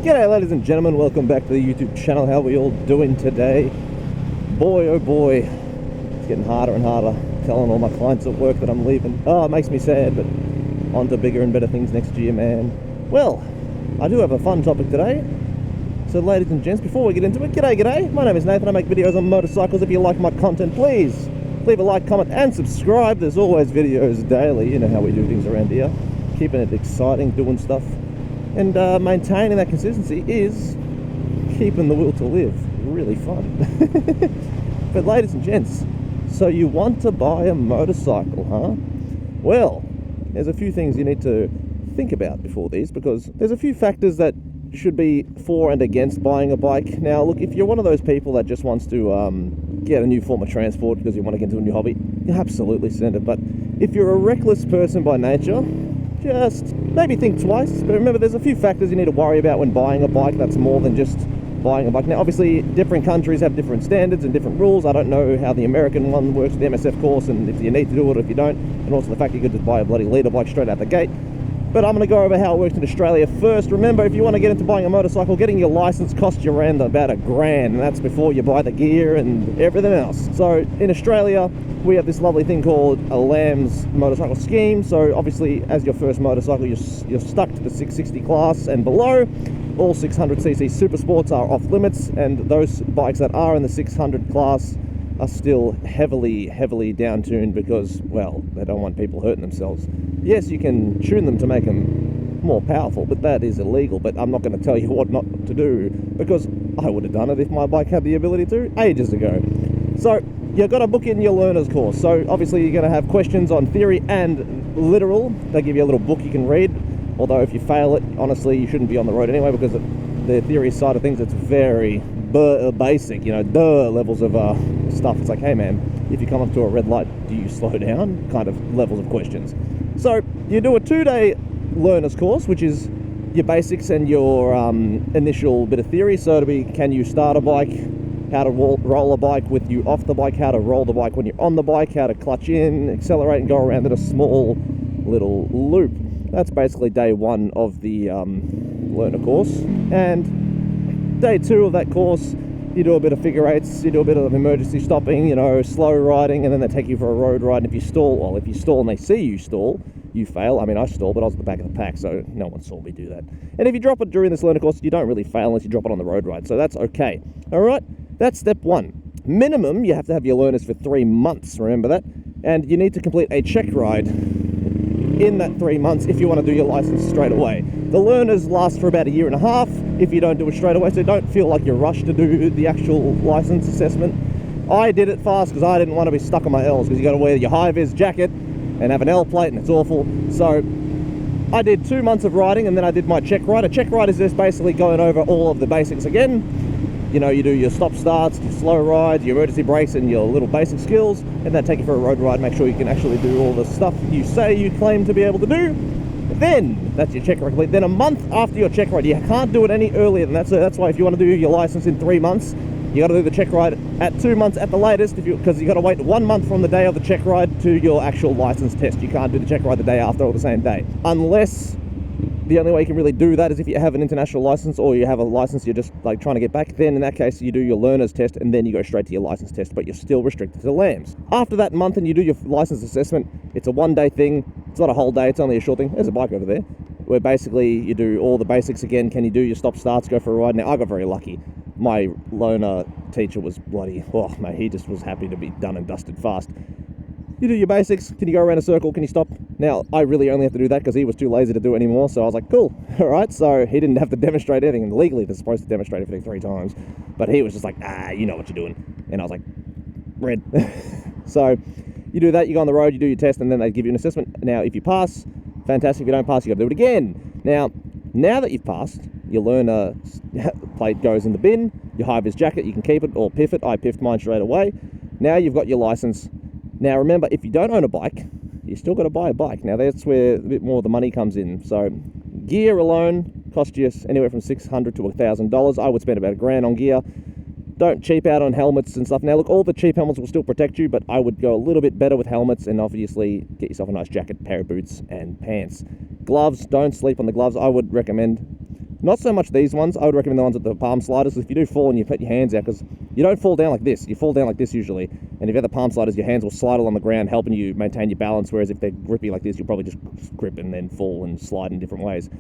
G'day ladies and gentlemen, welcome back to the YouTube channel. How are we all doing today? Boy oh boy, it's getting harder and harder telling all my clients at work that I'm leaving. Oh, it makes me sad, but on to bigger and better things next year, man. Well, I do have a fun topic today. So ladies and gents, before we get into it, g'day. My name is Nathan, I make videos on motorcycles. If you like my content, please leave a like, comment and subscribe. There's always videos daily, you know how we do things around here. Keeping it exciting, doing stuff. And maintaining that consistency is keeping the will to live. Really fun. But ladies and gents, so you want to buy a motorcycle, huh? Well, there's a few things you need to think about before these, because there's a few factors that should be for and against buying a bike. Now look, if you're one of those people that just wants to get a new form of transport because you want to get into a new hobby, absolutely send it. But if you're a reckless person by nature, just maybe think twice. But remember, there's a few factors you need to worry about when buying a bike that's more than just buying a bike. Now obviously different countries have different standards and different rules. I don't know how the American one works with the MSF course, and if you need to do it or if you don't, and also the fact you could just buy a bloody leader bike straight out the gate. But I'm going to go over how it works in Australia first. Remember, if you want to get into buying a motorcycle, getting your license costs you around about $1,000, and that's before you buy the gear and everything else. So in Australia, we have this lovely thing called a LAMS motorcycle scheme. So obviously, as your first motorcycle, you're stuck to the 660 class and below. All 600cc super sports are off limits, and those bikes that are in the 600 class are still heavily down-tuned because, well, they don't want people hurting themselves. Yes, you can tune them to make them more powerful, but that is illegal. But I'm not going to tell you what not to do, because I would have done it if my bike had the ability to ages ago. So you've got to book in your learner's course. So obviously you're going to have questions on theory and literal. They give you a little book you can read, although if you fail it, honestly, you shouldn't be on the road anyway, because the theory side of things, it's very basic, you know, levels of stuff. It's like, hey man, if you come up to a red light, do you slow down? Kind of levels of questions. So you do a 2-day learner's course, which is your basics and your initial bit of theory. So it'll be, can you start a bike, how to roll a bike with you off the bike, how to roll the bike when you're on the bike, how to clutch in, accelerate and go around in a small little loop. That's basically day 1 of the learner course. And day 2 of that course, you do a bit of figure eights, you do a bit of emergency stopping, you know, slow riding, and then they take you for a road ride. And if you stall, well, if you stall and they see you stall, you fail. I mean, I stalled, but I was at the back of the pack, so no one saw me do that. And if you drop it during this learner course, you don't really fail unless you drop it on the road ride, so that's okay. All right, that's step 1. Minimum, you have to have your learners for 3 months, remember that? And you need to complete a check ride in that 3 months if you want to do your license straight away. The learners last for about 1.5 years if you don't do it straight away, so don't feel like you're rushed to do the actual license assessment. I did it fast because I didn't want to be stuck on my L's, because you got to wear your high-vis jacket and have an L plate, and it's awful. So I did 2 months of riding, and then I did my check ride. A check ride is just basically going over all of the basics again. You know, you do your stop starts, your slow rides, your emergency brakes, and your little basic skills, and then take you for a road ride, make sure you can actually do all the stuff you say you claim to be able to do. Then that's your check ride complete. Then a month after your check ride, you can't do it any earlier than that. So that's why if you want to do your license in 3 months, you got to do the check ride at 2 months at the latest, because you got to wait 1 month from the day of the check ride to your actual license test. You can't do the check ride the day after or the same day, unless the only way you can really do that is if you have an international license, or you have a license you're just like trying to get back. Then in that case, you do your learner's test, and then you go straight to your license test, but you're still restricted to LAMS. After that month and you do your license assessment, it's a 1-day thing. It's not a whole day, it's only a short thing. There's a bike over there, where basically you do all the basics again. Can you do your stop starts, go for a ride? Now I got very lucky. My loaner teacher was bloody, oh mate, he just was happy to be done and dusted fast. You do your basics. Can you go around a circle? Can you stop? Now, I really only have to do that because he was too lazy to do it anymore. So I was like, cool. All right. So he didn't have to demonstrate anything. And legally, they're supposed to demonstrate everything 3 times. But he was just like, you know what you're doing. And I was like, red. So you do that. You go on the road. You do your test. And then they give you an assessment. Now, if you pass, fantastic. If you don't pass, you got to do it again. Now that you've passed, your learner plate goes in the bin. Your high-vis jacket, you can keep it or piff it. I piffed mine straight away. Now you've got your license. Now remember, if you don't own a bike, you still got to buy a bike. Now that's where a bit more of the money comes in. So gear alone costs you anywhere from $600 to $1,000. I would spend about $1,000 on gear. Don't cheap out on helmets and stuff. Now look, all the cheap helmets will still protect you, but I would go a little bit better with helmets, and obviously get yourself a nice jacket, pair of boots and pants. Gloves, don't sleep on the gloves. I would recommend Not so much these ones. I would recommend the ones with the palm sliders. If you do fall and you put your hands out, because you don't fall down like this. You fall down like this usually. And if you have the palm sliders, your hands will slide along the ground, helping you maintain your balance. Whereas if they're grippy like this, you'll probably just grip and then fall and slide in different ways.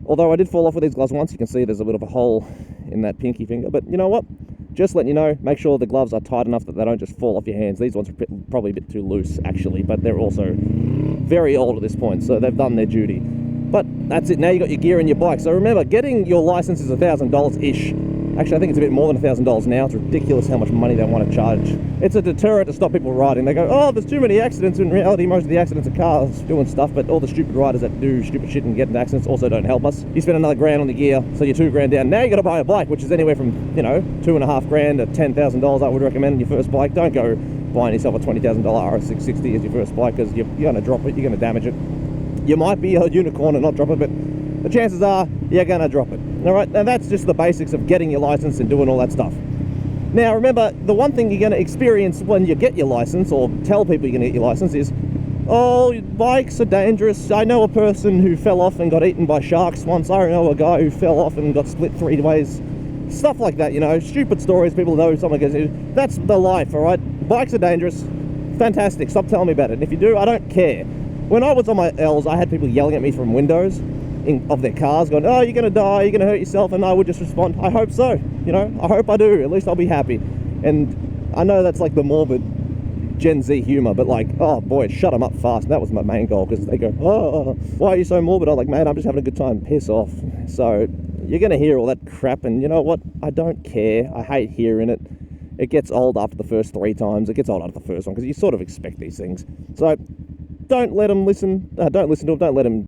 Although I did fall off with these gloves once. You can see there's a bit of a hole in that pinky finger. But you know what? Just letting you know, make sure the gloves are tight enough that they don't just fall off your hands. These ones are probably a bit too loose, actually. But they're also very old at this point, so they've done their duty. But that's it. Now you got your gear and your bike. So remember, getting your license is $1,000-ish. Actually, I think it's a bit more than $1,000 now. It's ridiculous how much money they want to charge. It's a deterrent to stop people riding. They go, oh, there's too many accidents. In reality, most of the accidents are cars doing stuff, but all the stupid riders that do stupid shit and get into accidents also don't help us. You spend another grand on the gear, so you're $2,000 down. Now you got to buy a bike, which is anywhere from, $2,500 to $10,000. I would recommend your first bike. Don't go buying yourself a $20,000 RS660 as your first bike, because you're going to drop it, you're going to damage it. You might be a unicorn and not drop it, but the chances are you're going to drop it. All right, and that's just the basics of getting your license and doing all that stuff. Now, remember, the one thing you're going to experience when you get your license, or tell people you're going to get your license, is, oh, bikes are dangerous. I know a person who fell off and got eaten by sharks once. I know a guy who fell off and got split 3 ways. Stuff like that, stupid stories. People know someone goes, that's the life, all right? Bikes are dangerous. Fantastic. Stop telling me about it. And if you do, I don't care. When I was on my L's, I had people yelling at me from windows of their cars going, oh, you're going to die, you're going to hurt yourself, and I would just respond, I hope so, I hope I do, at least I'll be happy. And I know that's like the morbid Gen Z humor, but like, oh boy, shut them up fast. And that was my main goal, because they go, oh, why are you so morbid? I'm like, mate, I'm just having a good time, piss off. So you're going to hear all that crap, and you know what, I don't care. I hate hearing it. It gets old after the first 3 times. It gets old after the first one, because you sort of expect these things. So don't let them listen. Don't listen to them. Don't let them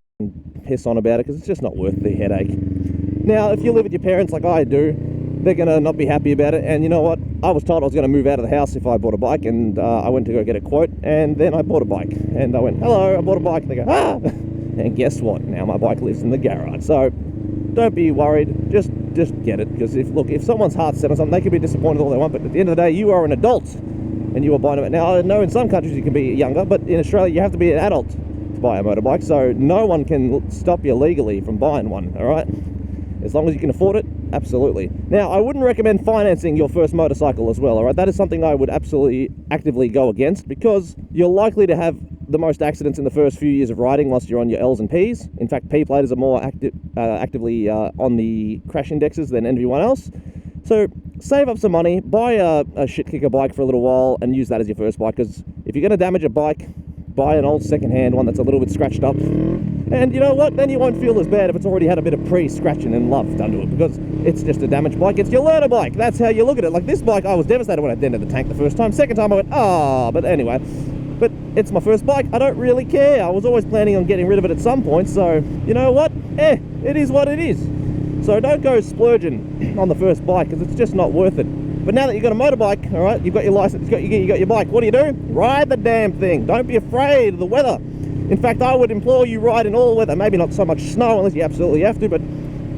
piss on about it, because it's just not worth the headache. Now, if you live with your parents like I do, they're going to not be happy about it. And you know what? I was told I was going to move out of the house if I bought a bike, and I went to go get a quote, and then I bought a bike. And I went, hello, I bought a bike. And they go, ah! And guess what? Now my bike lives in the garage. So don't be worried. Just get it. Because if someone's heart's set on something, they can be disappointed all they want, but at the end of the day, you are an adult, and you are buying it. Now, I know in some countries you can be younger, but in Australia you have to be an adult to buy a motorbike, so no one can stop you legally from buying one, all right? As long as you can afford it, absolutely. Now, I wouldn't recommend financing your first motorcycle as well, all right? That is something I would absolutely actively go against, because you're likely to have the most accidents in the first few years of riding whilst you're on your L's and P's. In fact, P platers are more actively on the crash indexes than anyone else. So save up some money, buy a shit kicker bike for a little while, and use that as your first bike, because if you're going to damage a bike, buy an old second-hand one that's a little bit scratched up. And you know what? Then you won't feel as bad if it's already had a bit of pre-scratching and love done to it, because it's just a damaged bike. It's your learner bike. That's how you look at it. Like this bike, I was devastated when I dented the tank the first time. Second time I went, but anyway. But it's my first bike. I don't really care. I was always planning on getting rid of it at some point, so you know what? It is what it is. So don't go splurging on the first bike, because it's just not worth it. But now that you've got a motorbike, all right, you've got your license, you got your bike, what do? Ride the damn thing. Don't be afraid of the weather. In fact, I would implore you ride in all weather. Maybe not so much snow unless you absolutely have to, but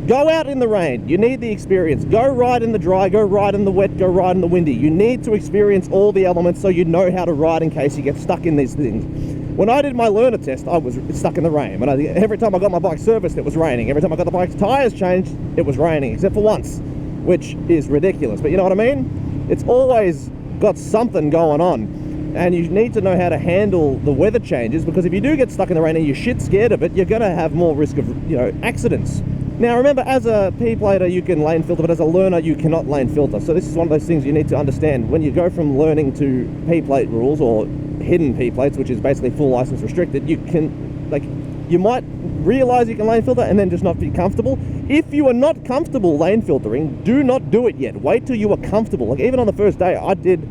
go out in the rain. You need the experience. Go ride in the dry, go ride in the wet, go ride in the windy. You need to experience all the elements so you know how to ride in case you get stuck in these things. When I did my learner test, I was stuck in the rain. Every time I got my bike serviced, it was raining. Every time I got the bike's tires changed, it was raining, except for once, which is ridiculous. But you know what I mean? It's always got something going on. And you need to know how to handle the weather changes, because if you do get stuck in the rain and you're shit scared of it, you're going to have more risk of, accidents. Now remember, as a P-plater you can lane filter, but as a learner you cannot lane filter. So this is one of those things you need to understand. When you go from learning to P-plate rules, or hidden P-plates, which is basically full license restricted, you might realize you can lane filter and then just not be comfortable. If you are not comfortable lane filtering, do not do it yet. Wait till you are comfortable. Like even on the first day, I did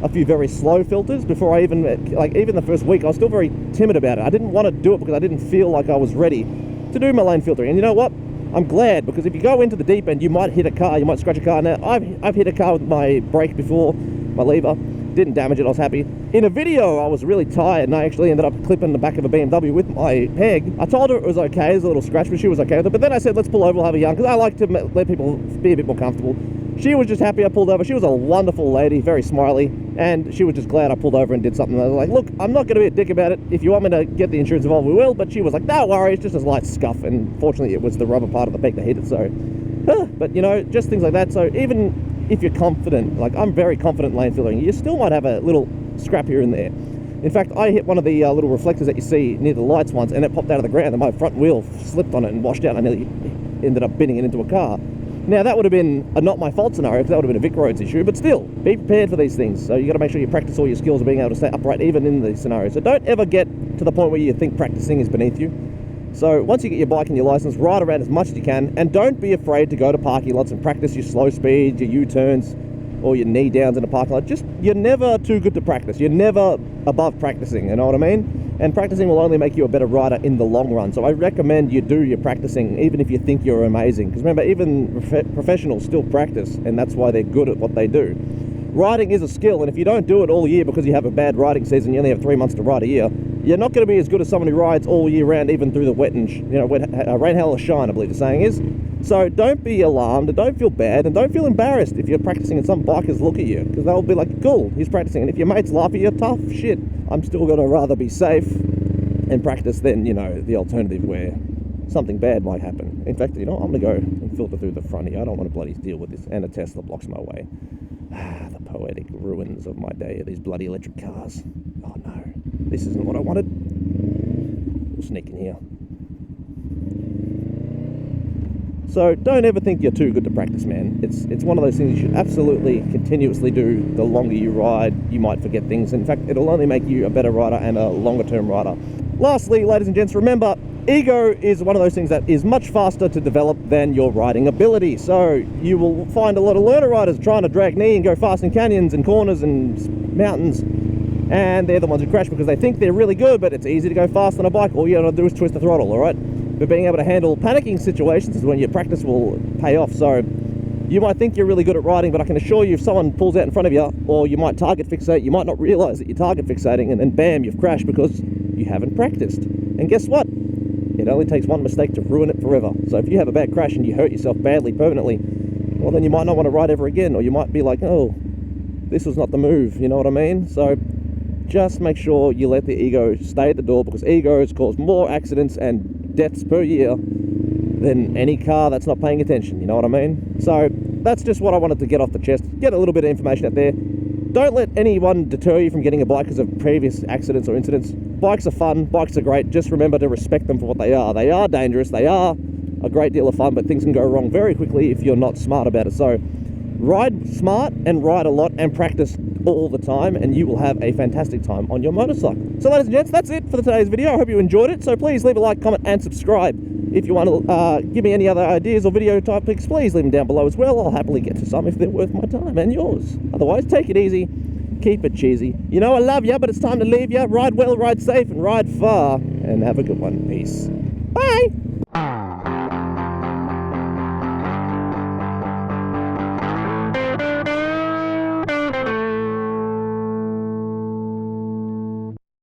a few very slow filters before I even the first week, I was still very timid about it. I didn't want to do it because I didn't feel like I was ready to do my lane filtering. And you know what? I'm glad, because if you go into the deep end, you might hit a car, you might scratch a car. Now, I've hit a car with my brake before, my lever, didn't damage it, I was happy. In a video, I was really tired, and I actually ended up clipping the back of a BMW with my peg. I told her it was okay, there's a little scratch, but she was okay with it. But then I said, let's pull over, we'll have a yarn, because I like to let people be a bit more comfortable. She was just happy I pulled over. She was a wonderful lady, very smiley, And she was just glad I pulled over and did something. I was like, look, I'm not going to be a dick about it. If you want me to get the insurance involved, we will. But she was like, don't worry, it's just a light scuff. And fortunately, it was the rubber part of the peak that hit it. So, but you know, just things like that. So even if you're confident, like I'm very confident lane filtering, you still might have a little scrap here and there. In fact, I hit one of the little reflectors that you see near the lights once, and it popped out of the ground, and my front wheel slipped on it and washed out, and I nearly ended up binning it into a car. Now, that would have been a not my fault scenario, because that would have been a Vic Roads issue, but still, be prepared for these things. So you got to make sure you practice all your skills of being able to stay upright even in these scenarios. So don't ever get to the point where you think practicing is beneath you. So once you get your bike and your license, ride around as much as you can, and don't be afraid to go to parking lots and practice your slow speeds, your U-turns, or your knee downs in a parking lot. Just, you're never too good to practice. You're never above practicing, you know what I mean? And practicing will only make you a better rider in the long run. So I recommend you do your practicing, even if you think you're amazing. Because remember, even professionals still practice, and that's why they're good at what they do. Riding is a skill, and if you don't do it all year because you have a bad riding season, you only have 3 months to ride a year, you're not going to be as good as someone who rides all year round, even through the wet and, rain, hail, or shine, I believe the saying is. So don't be alarmed, and don't feel bad, and don't feel embarrassed if you're practicing and some bikers look at you, because they'll be like, cool, he's practicing. And if your mates laugh at you, tough shit. I'm still going to rather be safe and practice than, the alternative where something bad might happen. In fact, I'm going to go and filter through the front here. I don't want to bloody deal with this, and a Tesla blocks my way. The poetic ruins of my day, these bloody electric cars. Oh no, this isn't what I wanted. We'll sneak in here. So don't ever think you're too good to practice, man. It's one of those things you should absolutely continuously do. The longer you ride, you might forget things. In fact, it'll only make you a better rider and a longer term rider. Lastly, ladies and gents, remember, ego is one of those things that is much faster to develop than your riding ability. So you will find a lot of learner riders trying to drag knee and go fast in canyons and corners and mountains, and they're the ones who crash because they think they're really good, but it's easy to go fast on a bike. All you gotta do is twist the throttle, all right? But being able to handle panicking situations is when your practice will pay off. So you might think you're really good at riding, but I can assure you if someone pulls out in front of you, or you might target fixate, you might not realize that you're target fixating, and then bam, you've crashed because you haven't practiced. And guess what? It only takes one mistake to ruin it forever. So if you have a bad crash and you hurt yourself badly permanently, well, then you might not want to ride ever again, or you might be like, oh, this was not the move, you know what I mean? So just make sure you let the ego stay at the door, because egos cause more accidents and deaths per year than any car that's not paying attention, you know what I mean? So that's just what I wanted to get off the chest, get a little bit of information out there. Don't let anyone deter you from getting a bike because of previous accidents or incidents. Bikes are fun, bikes are great, just remember to respect them for what they are. They are dangerous, they are a great deal of fun, but things can go wrong very quickly if you're not smart about it. So ride smart and ride a lot and practice all the time, and you will have a fantastic time on your motorcycle. So ladies and gents, that's it for today's video. I hope you enjoyed it. So please leave a like, comment and subscribe. If you want to give me any other ideas or video topics, please leave them down below as well. I'll happily get to some if they're worth my time and yours. Otherwise, take it easy, keep it cheesy. I love you, but it's time to leave you. Ride well, ride safe, and ride far, and have a good one. Peace. Bye.